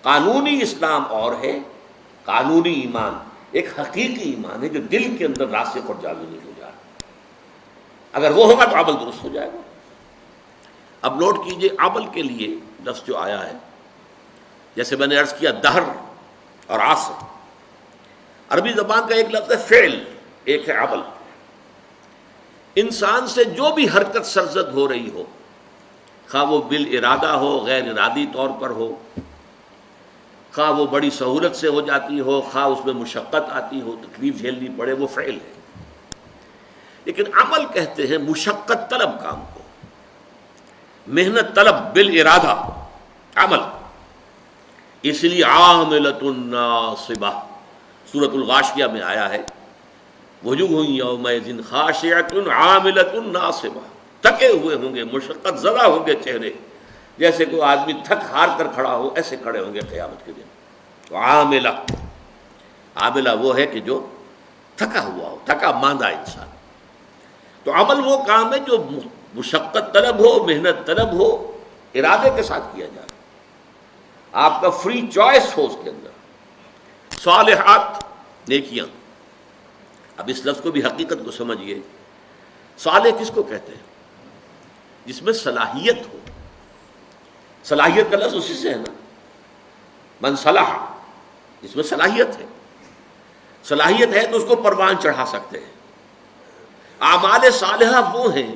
قانونی اسلام اور ہے، قانونی ایمان ایک حقیقی ایمان ہے جو دل کے اندر راسخ اور جاوید ہو جائے. اگر وہ ہوگا تو عمل درست ہو جائے گا. اب نوٹ کیجئے عمل کے لیے لفظ جو آیا ہے، جیسے میں نے عرض کیا دہر اور عصر. عربی زبان کا ایک لفظ ہے فعل، ایک ہے عمل. انسان سے جو بھی حرکت سرزد ہو رہی ہو، خواہ وہ بالارادہ ہو، غیر ارادی طور پر ہو، خواہ وہ بڑی سہولت سے ہو جاتی ہو، خواہ اس میں مشقت آتی ہو، تکلیف جھیلنی پڑے، وہ فعل ہے. لیکن عمل کہتے ہیں مشقت طلب کام کو، محنت طلب بالارادہ عمل. اس لیے عاملۃ ناصبہ سورۃ الغاشیہ میں آیا ہے وجوہ یومئذ خاشعۃ عاملۃ ناصبہ. تھکے ہوئے ہوں گے، مشقت زدہ ہوں گے چہرے، جیسے کوئی آدمی تھک ہار کر کھڑا ہو، ایسے کھڑے ہوں گے قیامت کے دن. تو عاملہ وہ ہے کہ جو تھکا ہوا ہو، تھکا ماندہ انسان. تو عمل وہ کام ہے جو مشقت طلب ہو، محنت طلب ہو، ارادے کے ساتھ کیا جائے، آپ کا فری چوائس ہو اس کے اندر. صالحات نیکیاں. اب اس لفظ کو بھی حقیقت کو سمجھیے. صالح کس کو کہتے ہیں؟ جس میں صلاحیت ہو. صلاحیت کا لفظ اسی سے ہے نا، من صلح، جس میں صلاحیت ہے. صلاحیت ہے تو اس کو پروان چڑھا سکتے ہیں. اعمال صالحہ وہ ہیں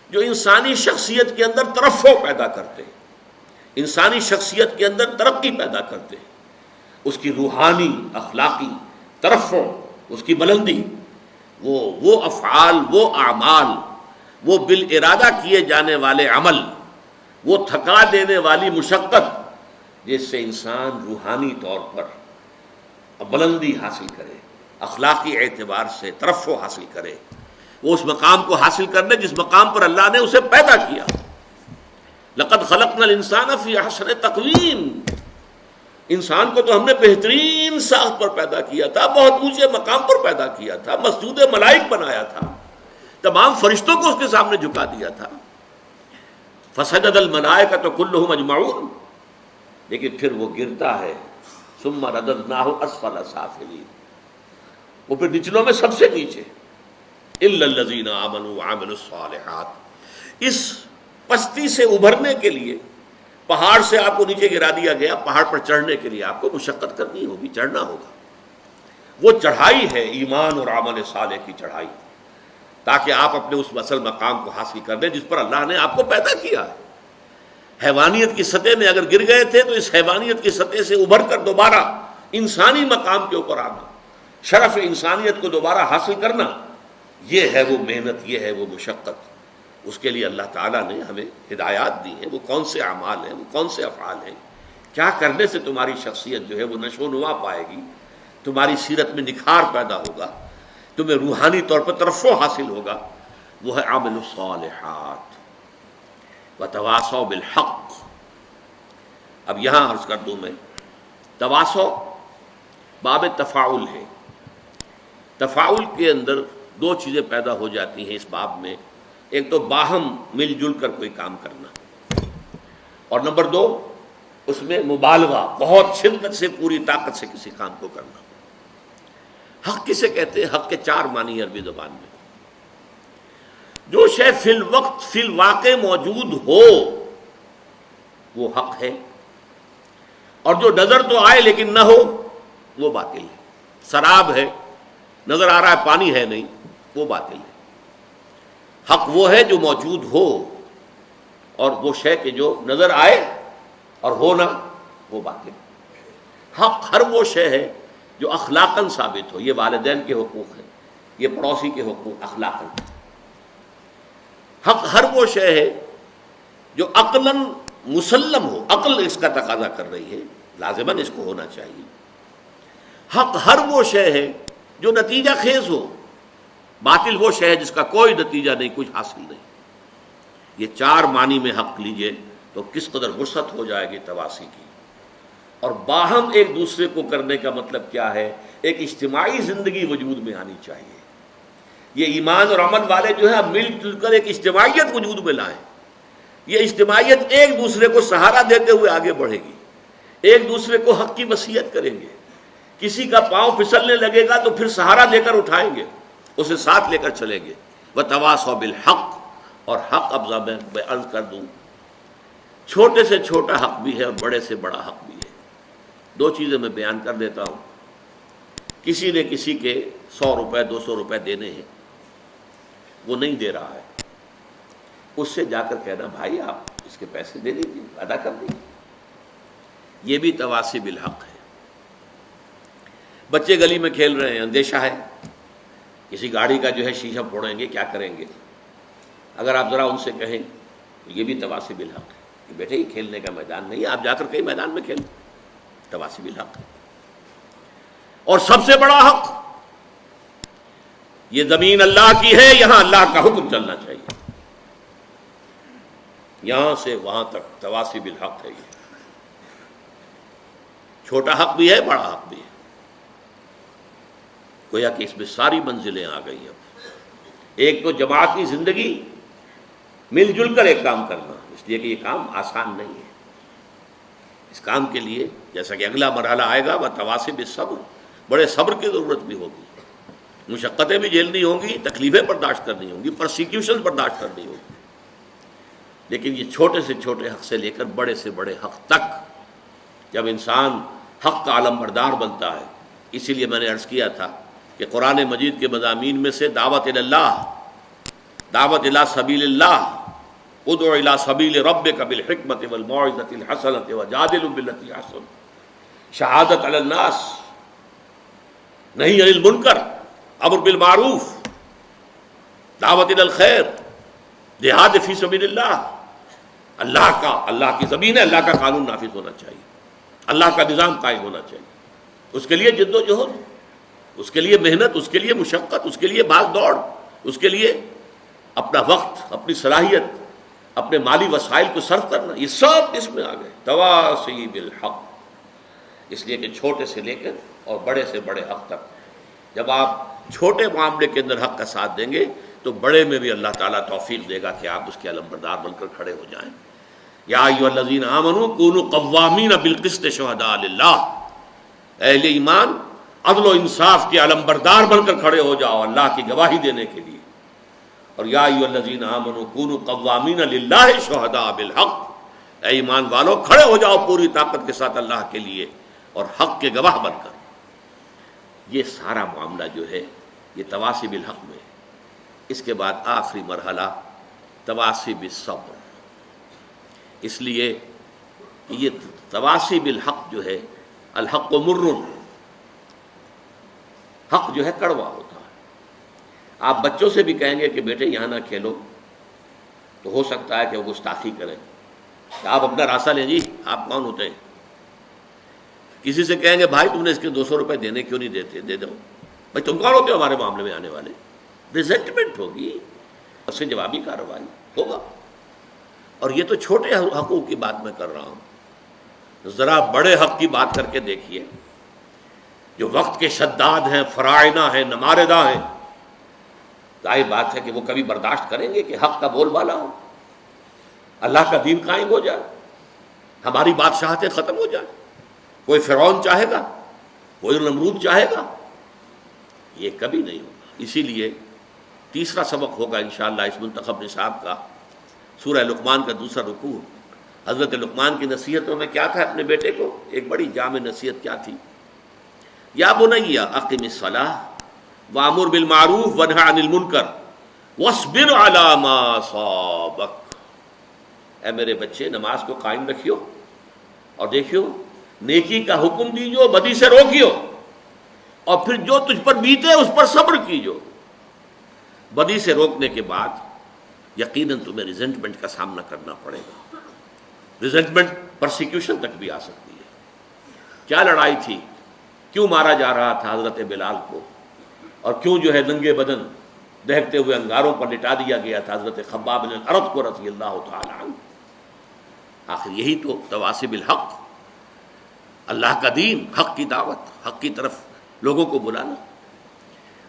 جو انسانی شخصیت کے اندر ترفع پیدا کرتے ہیں، انسانی شخصیت کے اندر ترقی پیدا کرتے ہیں، اس کی روحانی اخلاقی ترفع، اس کی بلندی. وہ افعال، وہ اعمال، وہ بالارادہ کیے جانے والے عمل، وہ تھکا دینے والی مشقت جس سے انسان روحانی طور پر بلندی حاصل کرے، اخلاقی اعتبار سے ترفع حاصل کرے، وہ اس مقام کو حاصل کرنے جس مقام پر اللہ نے اسے پیدا کیا. لقد خلقنا الانسان فی احسن تقویم. انسان کو تو ہم نے بہترین ساخت پر پیدا کیا تھا، بہت اونچے مقام پر پیدا کیا تھا، مسجود ملائک بنایا تھا، تمام فرشتوں کو اس کے سامنے جھکا دیا تھا. فسجد الملائکۃ کلہم اجمعون، لیکن پھر وہ گرتا ہے، ثم رددناہ اسفل سافلین، وہ پھر نچلوں میں سب سے نیچے، الا الذین آمنوا وعملوا الصالحات۔ اس پستی سے ابھرنے کے لیے پہاڑ سے آپ کو نیچے گرا دیا گیا، پہاڑ پر چڑھنے کے لیے آپ کو مشقت کرنی ہوگی، چڑھنا ہوگا۔ وہ چڑھائی ہے ایمان اور عمل صالح کی چڑھائی، تاکہ آپ اپنے اس اصل مقام کو حاصل کر لیں جس پر اللہ نے آپ کو پیدا کیا ہے۔ حیوانیت کی سطح میں اگر گر گئے تھے تو اس حیوانیت کی سطح سے ابھر کر دوبارہ انسانی مقام کے اوپر آنا، شرف انسانیت کو دوبارہ حاصل کرنا، یہ ہے وہ محنت، یہ ہے وہ مشقت۔ اس کے لیے اللہ تعالیٰ نے ہمیں ہدایات دی ہیں، وہ کون سے اعمال ہیں، وہ کون سے افعال ہیں، کیا کرنے سے تمہاری شخصیت جو ہے وہ نشو و نما پائے گی، تمہاری سیرت میں نکھار پیدا ہوگا، تمہیں روحانی طور پر ترفع حاصل ہوگا، وہ ہے عامل الصالحات وتواصوا بالحق۔ اب یہاں عرض کر دوں میں، تواصو باب تفاعل ہے، تفاعل کے اندر دو چیزیں پیدا ہو جاتی ہیں اس باب میں، ایک تو باہم مل جل کر کوئی کام کرنا، اور نمبر دو اس میں مبالغہ، بہت شدت سے پوری طاقت سے کسی کام کو کرنا۔ حق کسے کہتے ہیں؟ حق کے چار معنی ہیں عربی زبان میں۔ جو شے فی الوقت فی الواقع موجود ہو وہ حق ہے، اور جو نظر تو آئے لیکن نہ ہو وہ باطل ہے۔ سراب ہے، نظر آ رہا ہے پانی ہے نہیں، وہ باطل ہے۔ حق وہ ہے جو موجود ہو، اور وہ شے کہ جو نظر آئے اور ہو نہ، وہ باطل ہے۔ حق ہر وہ شے ہے جو اخلاقاً ثابت ہو، یہ والدین کے حقوق ہیں، یہ پڑوسی کے حقوق اخلاقاً۔ حق ہر وہ شے ہے جو عقلاً مسلم ہو، عقل اس کا تقاضا کر رہی ہے، لازماً اس کو ہونا چاہیے۔ حق ہر وہ شے ہے جو نتیجہ خیز ہو، باطل وہ شے ہے جس کا کوئی نتیجہ نہیں، کچھ حاصل نہیں۔ یہ چار معنی میں حق لیجئے تو کس قدر وسعت ہو جائے گی تواصی کی۔ اور باہم ایک دوسرے کو کرنے کا مطلب کیا ہے؟ ایک اجتماعی زندگی وجود میں آنی چاہیے۔ یہ ایمان اور عمل والے جو ہیں مل جل کر ایک اجتماعیت وجود میں لائیں۔ یہ اجتماعیت ایک دوسرے کو سہارا دیتے ہوئے آگے بڑھے گی، ایک دوسرے کو حق کی وصیت کریں گے۔ کسی کا پاؤں پھسلنے لگے گا تو پھر سہارا دے کر اٹھائیں گے، اسے ساتھ لے کر چلیں گے۔ وتواصوا بالحق، اور حق اب میں عرض کر دوں، چھوٹے سے چھوٹا حق بھی ہے اور بڑے سے بڑا حق بھی ہے۔ دو چیزیں میں بیان کر دیتا ہوں۔ کسی نے کسی کے 100 روپے 200 روپے دینے ہیں، وہ نہیں دے رہا ہے، اس سے جا کر کہنا بھائی آپ اس کے پیسے دے دیجیے، ادا کر دیجیے، یہ بھی تواصی بالحق ہے۔ بچے گلی میں کھیل رہے ہیں، اندیشہ ہے کسی گاڑی کا جو ہے شیشہ پھوڑیں گے، کیا کریں گے، اگر آپ ذرا ان سے کہیں یہ بھی تواصی بالحق ہے کہ بیٹے یہ کھیلنے کا میدان نہیں ہے، آپ جا کر کہیں میدان میں کھیلیں، تواصی بالحق ہے۔ اور سب سے بڑا حق، یہ زمین اللہ کی ہے، یہاں اللہ کا حکم چلنا چاہیے، یہاں سے وہاں تک تواصی بالحق ہے۔ یہ چھوٹا حق بھی ہے، بڑا حق بھی ہے، گویا کہ اس میں ساری منزلیں آ گئی ہیں۔ ایک تو جماعتی زندگی، مل جل کر ایک کام کرنا، اس لیے کہ یہ کام آسان نہیں ہے۔ اس کام کے لیے جیسا کہ اگلا مرحلہ آئے گا، وتواصوا بالصبر، بڑے صبر کی ضرورت بھی ہوگی، مشقتیں بھی جھیلنی ہوں گی، تکلیفیں برداشت کرنی ہوں گی، پرسیکیوشن برداشت کرنی ہوگی۔ لیکن یہ چھوٹے سے چھوٹے حق سے لے کر بڑے سے بڑے حق تک، جب انسان حق کا علم بردار بنتا ہے، اسی لیے میں نے عرض کیا تھا کہ قرآن مجید کے مضامین میں سے دعوت اللہ، دعوت الی سبیل اللہ، ادع الی سبیل ربک بالحکمۃ والموعظۃ الحسنۃ وجادل باللتی احسن، شہادت علی الناس، نہی عن المنکر، امر بالمعروف، دعوت الی الخیر، جہاد فی سبیل اللہ۔ اللہ کی زمین ہے، اللہ کا قانون نافذ ہونا چاہیے، اللہ کا نظام قائم ہونا چاہیے۔ اس کے لیے جد و جہد، اس کے لیے محنت، اس کے لیے مشقت، اس کے لیے بھاگ دوڑ، اس کے لیے اپنا وقت، اپنی صلاحیت، اپنے مالی وسائل کو صرف کرنا، یہ سب اس میں آ گئے، تواصی بالحق۔ اس لیے کہ چھوٹے سے لے کر اور بڑے سے بڑے حق تک، جب آپ چھوٹے معاملے کے اندر حق کا ساتھ دیں گے تو بڑے میں بھی اللہ تعالیٰ توفیق دے گا کہ آپ اس کے علمبردار بن کر کھڑے ہو جائیں۔ یا ایھا الذین آمنوا کونوا قوامین بالقسط شہداء للہ، اہل ایمان عدل و انصاف کے علمبردار بن کر کھڑے ہو جاؤ اللہ کی گواہی دینے کے لیے۔ اور یا ایھا الذین آمنوا کونوا قوامین للہ شہداء بالحق، اے ایمان والو کھڑے ہو جاؤ پوری طاقت کے ساتھ اللہ کے لیے اور حق کے گواہ بن کر۔ یہ سارا معاملہ جو ہے یہ تواصی بالحق میں ہے۔ اس کے بعد آخری مرحلہ تواصی بالصبر، اس لیے کہ یہ تواصی بالحق جو ہے، الحق مر، حق جو ہے کڑوا ہوتا ہے۔ آپ بچوں سے بھی کہیں گے کہ بیٹے یہاں نہ کھیلو تو ہو سکتا ہے کہ وہ گستاخی کریں، کہ آپ اپنا راستہ لیں، جی آپ کون ہوتے ہیں؟ کسی سے کہیں گے بھائی تم نے اس کے 200 روپے دینے کیوں نہیں دیتے، دے دو۔ بھائی تم کون ہوتے ہو ہمارے معاملے میں آنے والے؟ ریزنٹمنٹ ہوگی، اس سے جوابی کارروائی ہوگا۔ اور یہ تو چھوٹے حقوق کی بات میں کر رہا ہوں، ذرا بڑے حق کی بات کر کے دیکھیے، جو وقت کے شداد ہیں، فرائض ہیں، نماردہ ہیں، ظاہر بات ہے کہ وہ کبھی برداشت کریں گے کہ حق کا بول بالا ہو، اللہ کا دین قائم ہو جائے، ہماری بادشاہتیں ختم ہو جائیں؟ کوئی فرعون چاہے گا؟ کوئی نمرود چاہے گا؟ یہ کبھی نہیں ہوگا۔ اسی لیے تیسرا سبق ہوگا انشاءاللہ اس منتخب نصاب کا، سورہ لقمان کا دوسرا رکوع۔ حضرت لقمان کی نصیحتوں میں کیا تھا اپنے بیٹے کو؟ ایک بڑی جامع نصیحت کیا تھی؟ یا بنی اقم الصلاۃ وامر بالمعروف وانہی عن المنکر واصبر علی ما اصابک، اے میرے بچے نماز کو قائم رکھیو اور دیکھیو نیکی کا حکم دیجو، بدی سے روکیو، اور پھر جو تجھ پر بیتے اس پر صبر کیجو۔ بدی سے روکنے کے بعد یقیناً تمہیں ریزنٹمنٹ کا سامنا کرنا پڑے گا، ریزنٹمنٹ پرسیکیوشن تک بھی آ سکتی ہے۔ کیا لڑائی تھی؟ کیوں مارا جا رہا تھا حضرت بلال کو، اور کیوں جو ہے ننگے بدن دہکتے ہوئے انگاروں پر لٹا دیا گیا تھا حضرت خباب بن الارت کو رضی اللہ تعالی عنہ؟ آخر یہی تو تواصی بالحق، اللہ کا دین، حق کی دعوت، حق کی طرف لوگوں کو بلانا۔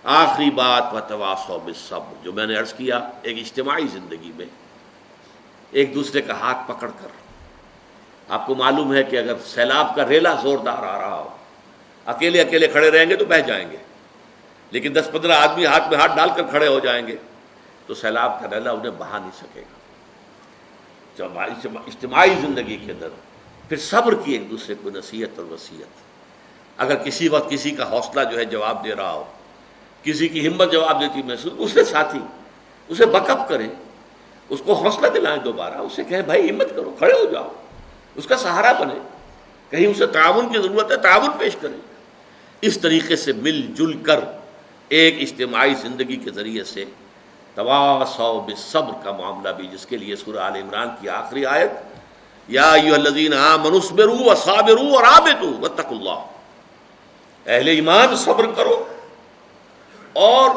آخری بات وتواصوا بالصبر، جو میں نے عرض کیا، ایک اجتماعی زندگی میں ایک دوسرے کا ہاتھ پکڑ کر، آپ کو معلوم ہے کہ اگر سیلاب کا ریلا زوردار آ رہا ہو، اکیلے اکیلے کھڑے رہیں گے تو بہہ جائیں گے، لیکن 10-15 آدمی ہاتھ میں ہاتھ ڈال کر کھڑے ہو جائیں گے تو سیلاب کا ریلا انہیں بہا نہیں سکے گا۔ جب اجتماعی زندگی کے اندر پھر صبر کی ایک دوسرے کو نصیحت اور وصیت، اگر کسی وقت کسی کا حوصلہ جو ہے جواب دے رہا ہو، کسی کی ہمت جواب دیتی محسوس، اسے ساتھی اسے بک اپ کریں، اس کو حوصلہ دلائیں، دوبارہ اسے کہیں بھائی ہمت کرو، کھڑے ہو جاؤ، اس کا سہارا بنے، کہیں اسے تعاون کی ضرورت ہے تعاون پیش کریں۔ اس طریقے سے مل جل کر ایک اجتماعی زندگی کے ذریعے سے تواصوا بالصبر کا معاملہ بھی، جس کے لیے سورہ آل عمران کی آخری آیت یا ایھا الذین آمنوا اصبروا وصابروا ورابطوا واتقوا اللہ، اہل ایمان صبر کرو اور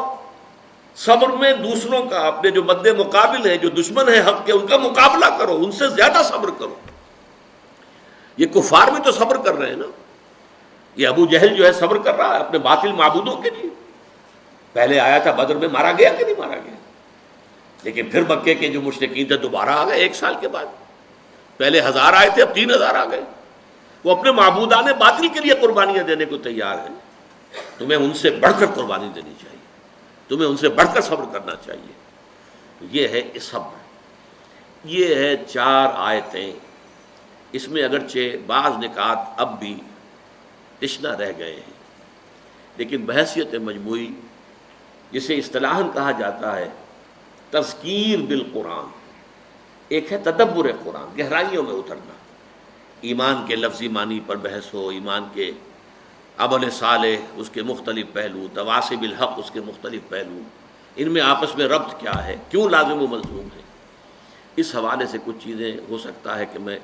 صبر میں دوسروں کا، اپنے جو مد مقابل ہیں، جو دشمن ہیں حق کے، ان کا مقابلہ کرو، ان سے زیادہ صبر کرو۔ یہ کفار بھی تو صبر کر رہے ہیں نا، یہ ابو جہل جو ہے صبر کر رہا ہے اپنے باطل معبودوں کے لیے۔ پہلے آیا تھا بدر میں، مارا گیا کہ نہیں مارا گیا؟ لیکن پھر مکے کے جو مشرکین تھے دوبارہ آ گئے 1 سال کے بعد، پہلے 1000 آئے تھے، اب 3000 آ گئے۔ وہ اپنے معبودان باطل کے لیے قربانیاں دینے کو تیار ہیں۔ تمہیں ان سے بڑھ کر قربانی دینی چاہیے، تمہیں ان سے بڑھ کر صبر کرنا چاہیے۔ یہ ہے صبر، یہ ہے 4 آیتیں۔ اس میں اگرچہ بعض نکات اب بھی تشنہ رہ گئے ہیں، لیکن بحیثیت مجموعی، جسے اصطلاحاً کہا جاتا ہے تذکیر بالقرآن، ایک ہے تدبر قرآن، گہرائیوں میں اترنا، ایمان کے لفظی معنی پر بحث ہو، ایمان کے عمل صالح اس کے مختلف پہلو، تواصی بالحق اس کے مختلف پہلو، ان میں آپس میں ربط کیا ہے، کیوں لازم و ملزوم ہے۔ اس حوالے سے کچھ چیزیں ہو سکتا ہے کہ میں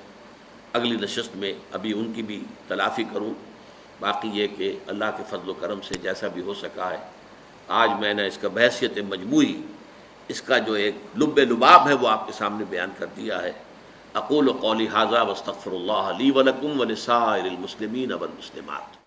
اگلی نشست میں ابھی ان کی بھی تلافی کروں۔ باقی یہ کہ اللہ کے فضل و کرم سے جیسا بھی ہو سکا ہے، آج میں نے اس کا بحیثیت مجموعی، اس کا جو ایک لب لباب ہے وہ آپ کے سامنے بیان کر دیا ہے۔ اقول قولی ھذا واستغفر اللہ لی ولکم ولسائر المسلمین والمسلمات۔